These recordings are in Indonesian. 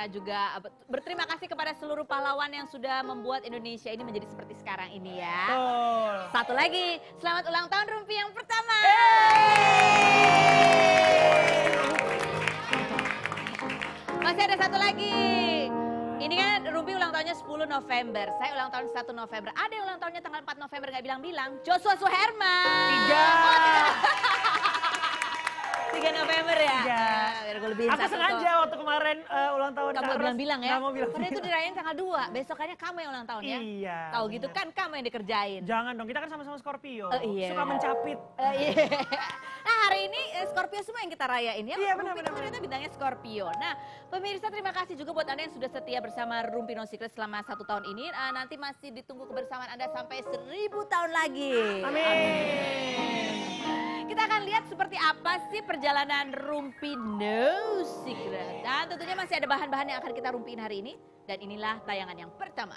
kita juga berterima kasih kepada seluruh pahlawan yang sudah membuat Indonesia ini menjadi seperti sekarang ini ya. Betul. Satu lagi, selamat ulang tahun Rumpi yang pertama. Masih ada satu lagi. Ini kan Rumpi ulang tahunnya 10 November, saya ulang tahun 1 November. Ada yang ulang tahunnya tanggal 4 November gak bilang-bilang, Joshua Suherman. 3 November ya? Biar gue lebihin Aku sengaja waktu kemarin ulang tahun kamu bilang-bilang ya? Gak mau bilang. Padahal itu dirayain tanggal 2, besokannya kamu yang ulang tahun ya? Iya. Tahu gitu kan kamu yang dikerjain. Jangan dong, kita kan sama-sama Scorpio. Iya. Suka mencapit. Iya. Nah hari ini Scorpio semua yang kita rayain ya. Iya Rumpi itu ternyata bintangnya Scorpio. Nah pemirsa terima kasih juga buat Anda yang sudah setia bersama Rumpi No Secret selama 1 tahun ini. Nanti masih ditunggu kebersamaan Anda sampai 1000 tahun lagi. Amin. Kita akan lihat seperti apa sih perjalanan Rumpi No Secret. Dan tentunya masih ada bahan-bahan yang akan kita rumpiin hari ini. Dan inilah tayangan yang pertama.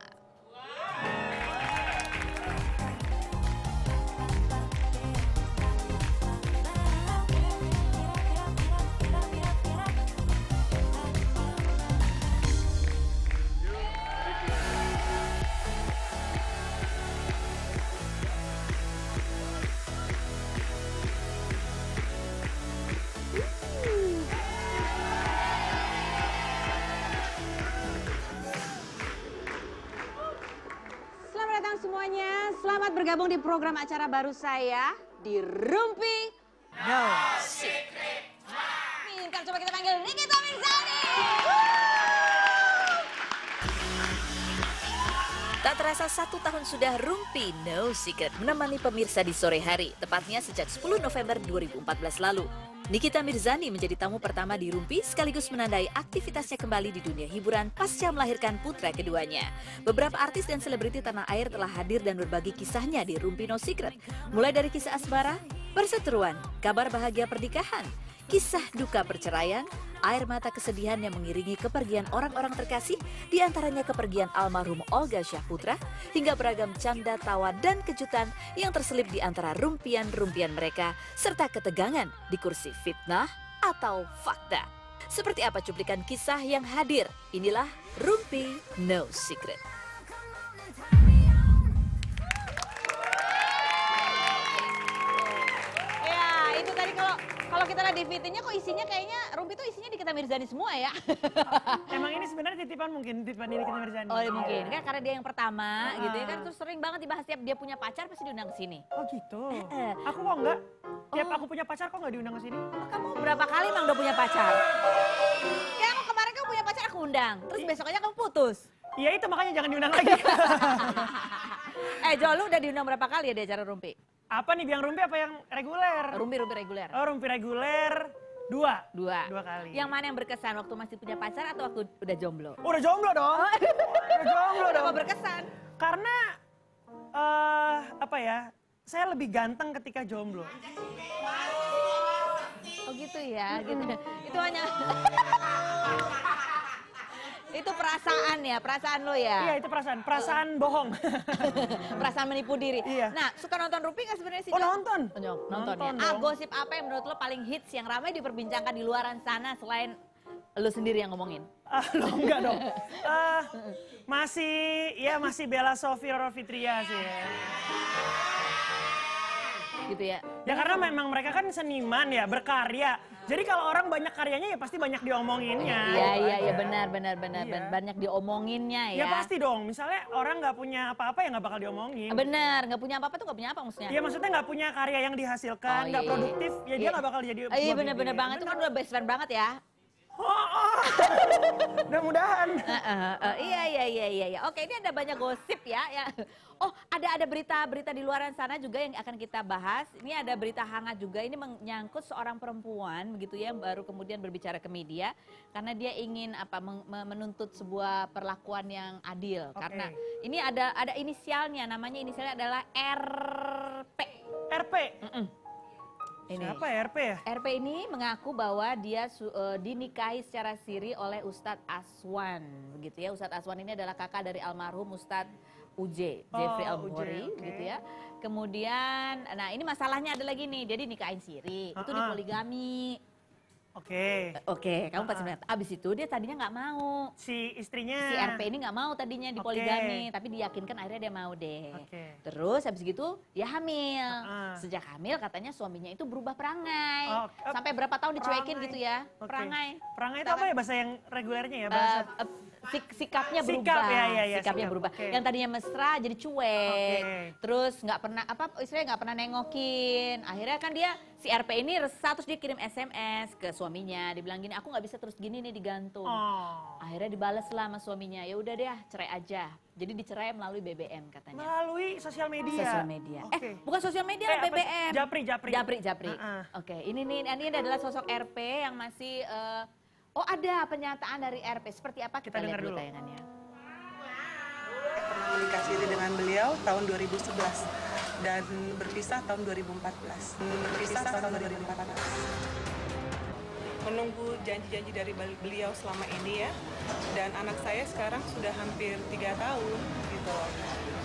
Semuanya, selamat bergabung di program acara baru saya di Rumpi No Secret. Minta coba kita panggil Nikita Mirzani. Tak terasa 1 tahun sudah Rumpi No Secret menemani pemirsa di sore hari, tepatnya sejak 10 November 2014 lalu. Nikita Mirzani menjadi tamu pertama di Rumpi sekaligus menandai aktivitasnya kembali di dunia hiburan pasca melahirkan putra keduanya. Beberapa artis dan selebriti tanah air telah hadir dan berbagi kisahnya di Rumpi No Secret. Mulai dari kisah asmara, perseteruan, kabar bahagia pernikahan, kisah duka perceraian, air mata kesedihan yang mengiringi kepergian orang-orang terkasih, diantaranya kepergian almarhum Olga Syahputra, hingga beragam canda, tawa, dan kejutan yang terselip di antara rumpian-rumpian mereka, serta ketegangan di kursi fitnah atau fakta. Seperti apa cuplikan kisah yang hadir? Inilah Rumpi No Secret. Ya, itu tadi kalau kita lihat di VT-nya kok isinya kayaknya Rumpi itu isinya Nikita Mirzani semua ya. Emang ini sebenarnya titipan titipan ini Nikita Mirzani. Oh mungkin kan karena dia yang pertama gitu ya kan, terus sering banget dibahas tiap dia punya pacar pasti diundang ke sini. Oh gitu. Aku kok enggak? Tiap aku punya pacar kok enggak diundang ke sini? Kamu berapa kali emang udah punya pacar? Kayak aku kemarin kamu punya pacar aku undang, terus besoknya kamu putus. Iya itu makanya jangan diundang lagi. Jo, lu udah diundang berapa kali ya di acara Rumpi? Apa nih, biang Rumpi apa yang reguler? Rumpi reguler. Oh, Rumpi reguler 2 kali. Yang mana yang berkesan, waktu masih punya pacar atau waktu udah jomblo? Udah jomblo dong. Udah jomblo dong. Kenapa berkesan? Karena apa ya? Saya lebih ganteng ketika jomblo. Oh gitu ya, gitu. Itu hanya itu perasaan ya, perasaan lo ya? Iya itu perasaan bohong. Perasaan menipu diri. Iya. Nah, suka nonton Rumpi nggak sebenarnya sih? Oh nonton. Nonton ya. Gosip apa yang menurut lo paling hits yang ramai diperbincangkan di luaran sana selain lo sendiri yang ngomongin? Lo enggak dong. Masih Bella Sofie Roro Fitria sih ya. Gitu ya. Ya karena memang mereka kan seniman ya, berkarya. Jadi kalau orang banyak karyanya ya pasti banyak diomonginnya. Iya benar. Banyak diomonginnya ya. Ya pasti dong, misalnya orang nggak punya apa-apa ya nggak bakal diomongin. Benar, nggak punya apa-apa tuh nggak punya apa maksudnya? Iya maksudnya nggak punya karya yang dihasilkan, nggak produktif, ya dia nggak bakal jadi. Iya benar banget, itu kan udah best friend banget ya. Mudah-mudahan. Iya. Oke, ini ada banyak gosip ya. Oh, ada berita-berita di luaran sana juga yang akan kita bahas. Ini ada berita hangat juga. Ini menyangkut seorang perempuan begitu ya, yang baru kemudian berbicara ke media karena dia ingin menuntut sebuah perlakuan yang adil. Okay. Karena ini ada inisialnya, namanya inisialnya adalah RP. RP. Ini. Siapa ya RP ya? RP ini mengaku bahwa dia dinikahi secara siri oleh Ustadz Aswan, begitu ya. Ustadz Aswan ini adalah kakak dari almarhum Ustadz Jeffrey Al-Bukhari, gitu ya. Kemudian, nah ini masalahnya ada lagi nih, dia dinikahin siri, itu dipoligami. Oke. Kamu pasti bilang. Abis itu dia tadinya nggak mau. Si istrinya. Si RP ini nggak mau tadinya di poligami, tapi diyakinkan akhirnya dia mau deh. Terus habis gitu dia hamil. Sejak hamil katanya suaminya itu berubah perangai. Sampai berapa tahun dicuekin gitu ya? Perangai. Perangai itu apa ya bahasa yang regulernya ya? Bahasa sikapnya berubah. Sikapnya berubah. Okay. Yang tadinya mesra jadi cuek. Terus nggak pernah istilahnya nggak pernah nengokin. Akhirnya kan dia si RP ini resah, terus dia kirim SMS ke suaminya. Dibilang gini, aku nggak bisa terus gini nih digantung. Akhirnya dibales lah sama suaminya. Ya udah deh, cerai aja. Jadi dicerai melalui BBM katanya. Melalui sosial media. Sosial media. Bukan sosial media, BBM. Japri. Oke, ini adalah sosok RP yang masih ada pernyataan dari RP. Seperti apa kita lihat dulu tayangannya. Pernah menikah siri dengan beliau tahun 2011 dan berpisah tahun 2014. Menunggu janji-janji dari beliau selama ini ya, dan anak saya sekarang sudah hampir 3 tahun gitu loh.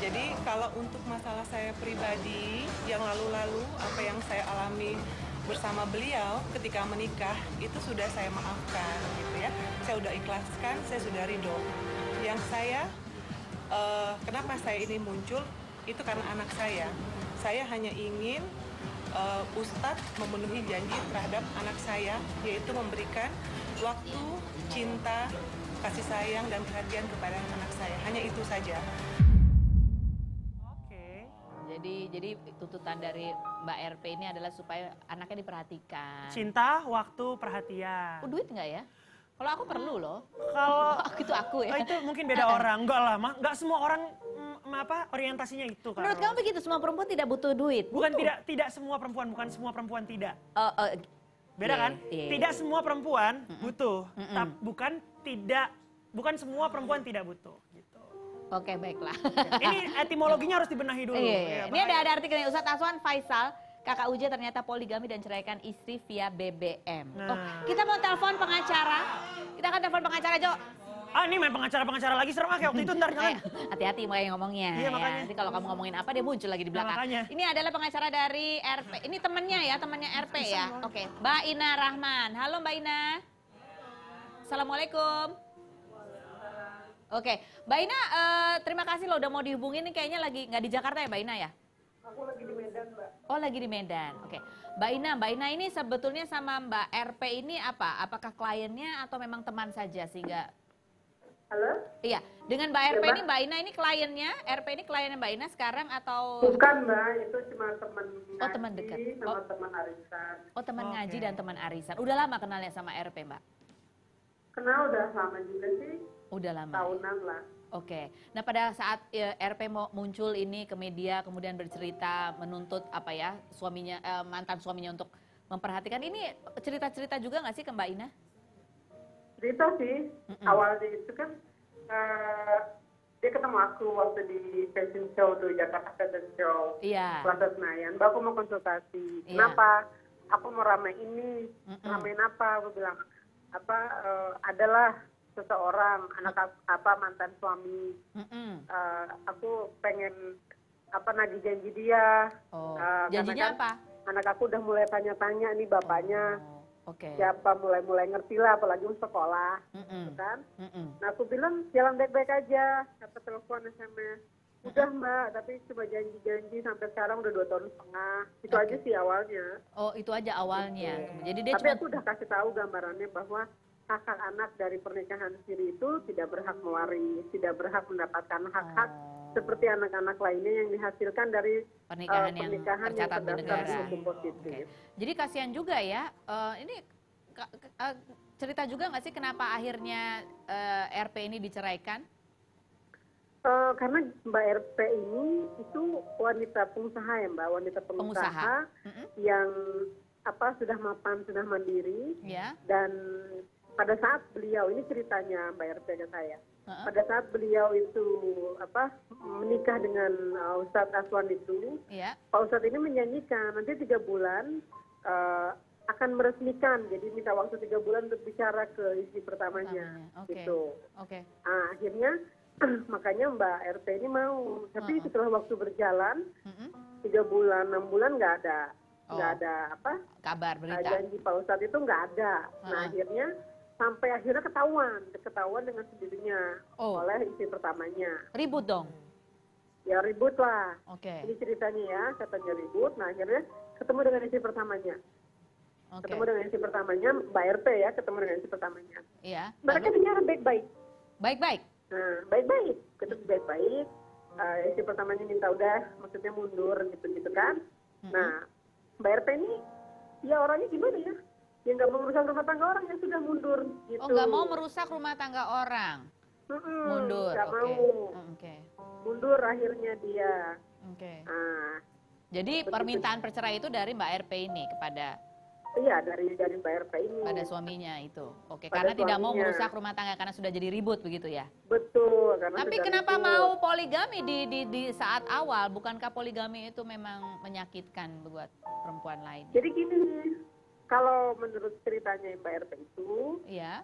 Jadi kalau untuk masalah saya pribadi yang lalu-lalu, apa yang saya alami bersama beliau ketika menikah itu sudah saya maafkan gitu ya. Saya sudah ikhlaskan, saya sudah ridho. Yang saya kenapa saya ini muncul itu karena anak saya. Saya hanya ingin Ustadz memenuhi janji terhadap anak saya, yaitu memberikan waktu, cinta, kasih sayang dan perhatian kepada anak saya. Hanya itu saja. Jadi tuntutan dari Mbak RP ini adalah supaya anaknya diperhatikan. Cinta, waktu, perhatian. Duit nggak ya? Kalau aku perlu loh. Kalau itu aku ya. Itu mungkin beda orang. Enggak lah, enggak semua orang orientasinya itu kan. Menurut kamu begitu, semua perempuan tidak butuh duit? Bukan tidak semua perempuan, bukan semua perempuan tidak. Beda kan? Tidak semua perempuan butuh. Bukan semua perempuan tidak butuh. Oke, baiklah. Ini etimologinya harus dibenahi dulu. Ini ada artikelnya, Ustadz Aswan Faisal, kakak Uja ternyata poligami dan ceraikan istri via BBM. Kita mau telepon pengacara. Kita akan telepon pengacara, Jo. Ini main pengacara lagi serem kayak waktu itu ntar jangan. Hati-hati makanya ngomongnya. Iya, makanya. Nanti kalau kamu ngomongin apa dia muncul lagi di belakang. Makanya. Ini adalah pengacara dari RP. Ini temannya RP ya. Oke, Mbak Ina Rahman. Halo Mbak Ina. Assalamualaikum. Oke, Mbak Ina, terima kasih loh udah mau dihubungin. Ini kayaknya lagi nggak di Jakarta ya Mbak Ina ya? Aku lagi di Medan, Mbak. Oh, lagi di Medan. Oke. Mbak Ina ini sebetulnya sama Mbak RP ini apa? Apakah kliennya atau memang teman saja sehingga... Halo? Iya, dengan Mbak RP ini, Mbak Ina ini kliennya, RP ini kliennya Mbak Ina sekarang atau... Bukan Mbak, itu cuma teman ngaji teman dekat. sama teman arisan. Teman ngaji dan teman arisan. Udah lama kenalnya sama RP Mbak? Kenal udah lama juga sih. Udah lama. Tahunan lah. Oke. Nah pada saat RP mau muncul ini ke media kemudian bercerita menuntut suaminya mantan suaminya untuk memperhatikan, ini cerita-cerita juga nggak sih ke Mbak Ina? Cerita sih. Awalnya itu kan dia ketemu aku waktu di fashion show tuh, Jakarta Fashion Show. Iya. Plaza Senayan. Mbak, aku mau konsultasi. Kenapa? Aku mau ramein ini. Ramein apa? Aku bilang adalah seseorang mantan suami. Aku pengen nagih janji dia. Janjinya apa? Anak aku udah mulai tanya-tanya nih bapaknya. Oke. Siapa mulai ngerti lah, apalagi sekolah, kan? Nah aku bilang jalan baik-baik aja, dapat telepon SMS. Udah Mbak, tapi cuma janji-janji sampai sekarang udah 2,5 tahun. Itu aja sih awalnya. Oh, itu aja awalnya. Jadi dia tapi aku udah kasih tahu gambarannya bahwa hak-hak anak dari pernikahan siri itu tidak berhak mewaris, tidak berhak mendapatkan hak-hak seperti anak-anak lainnya yang dihasilkan dari pernikahan yang tercatat di negara. Okay. Jadi kasihan juga ya. Ini cerita juga nggak sih kenapa akhirnya RP ini diceraikan? Karena Mbak RP ini itu wanita pengusaha ya Mbak, wanita pengusaha. Yang sudah mapan, sudah mandiri, dan pada saat beliau, ini ceritanya Mbak RP ke saya, pada saat beliau itu menikah dengan Ustadz Aswan itu, Pak Ustadz ini menjanjikan nanti 3 bulan akan meresmikan, jadi minta waktu 3 bulan untuk bicara ke istri pertamanya, gitu. Nah, akhirnya makanya Mbak RP ini mau, tapi setelah waktu berjalan 3 bulan, 6 bulan nggak ada. nggak ada apa? Kabar berita. Janji Pak Ustadz itu nggak ada. Nah akhirnya sampai akhirnya ketahuan dengan sendirinya oleh istri pertamanya. Ribut dong? Ya ribut lah. Oke. Ini ceritanya ya, katanya ribut. Nah akhirnya ketemu dengan istri pertamanya. Ketemu dengan istri pertamanya, Mbak RP ya, ketemu dengan istri pertamanya. Iya. Mereka bicara baik-baik. Baik-baik? Nah, baik-baik. Ketemu baik-baik. Istri pertamanya minta udah, maksudnya mundur gitu-gitu kan. Nah, Mbak RP ini, ya orangnya gimana ya? Ya nggak mau merusak rumah tangga orang, yang sudah mundur gitu. Oh, nggak mau merusak rumah tangga orang? Mundur, oke. Mundur akhirnya dia. Oke. Jadi permintaan perceraian itu dari Mbak RP ini kepada? Iya, dari Mbak RP ini. Pada suaminya itu. Oke, karena tidak mau merusak rumah tangga karena sudah jadi ribut begitu ya? Betul. Tapi kenapa mau poligami di saat awal? Bukankah poligami itu memang menyakitkan buat perempuan lain? Jadi gini, kalau menurut ceritanya Mbak RP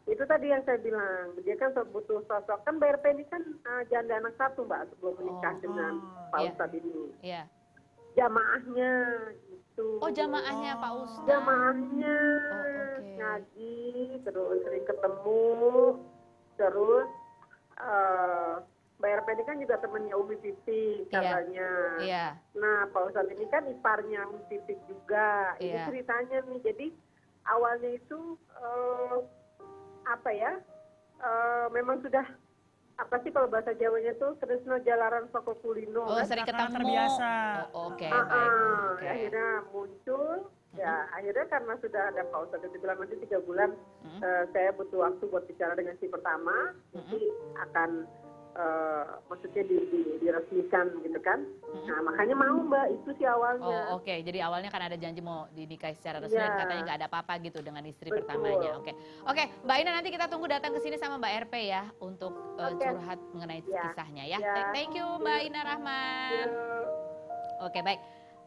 itu tadi yang saya bilang, dia kan butuh sosok. Kan Mbak RP ini kan janda anak satu Mbak sebelum menikah dengan Pak Ustadz ini. Iya. Jamaahnya gitu. Oh, jamaahnya Pak Ustadz. Jamaahnya ngaji, terus sering ketemu, terus Mbak RP ini kan juga temennya Umi Titik katanya. Iya. Nah, Pak Ustadz ini kan iparnya Umi Titik juga. Ini ceritanya nih. Jadi awalnya itu memang sudah apa sih kalau bahasa Jawanya tuh tresno jalaran soko kulino. Oh, sering ketemu. Terbiasa. Oke. Akhirnya muncul. Ya, akhirnya karena sudah ada Pak Ustadz itu bilang nanti 3 bulan saya butuh waktu buat bicara dengan si pertama, nanti akan maksudnya diresmikan gitu kan. Nah makanya mau Mbak, itu sih awalnya. Oh oke, jadi awalnya kan ada janji mau dinikahi secara resmi dan katanya nggak ada apa-apa gitu dengan istri pertamanya. Oke, Mbak Ina nanti kita tunggu datang ke sini sama Mbak RP ya untuk curhat mengenai kisahnya ya. Thank you Mbak Ina Rahman. Oke baik,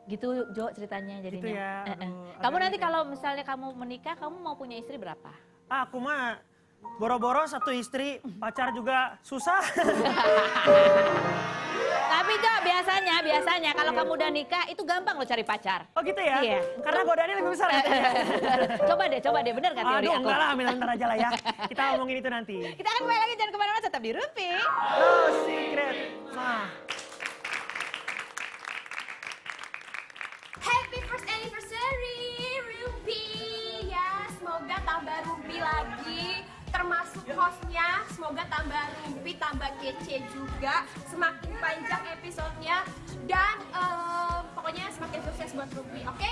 gitu Jo ceritanya jadinya. Gitu ya. Kamu nanti kalau misalnya kamu menikah, kamu mau punya istri berapa? Aku mah boro-boro 1 istri, pacar juga susah. Tapi Jo, biasanya kalau kamu udah nikah itu gampang loh cari pacar. Oh gitu ya? Iya. Karena godaannya lebih besar ya? Coba deh, bener gak teori aku? Aduh enggak lah, ambil aja lah ya. Kita ngomongin itu nanti. Kita akan kembali lagi, jangan kemana-mana, tetap di Rumpi. No Secret. Happy first anniversary, Rumpi. Ya, semoga tambah Rumpi lagi. Termasuk hostnya, semoga tambah rumpi, tambah kece juga, semakin panjang episodenya, dan pokoknya semakin sukses buat Rumpi, oke?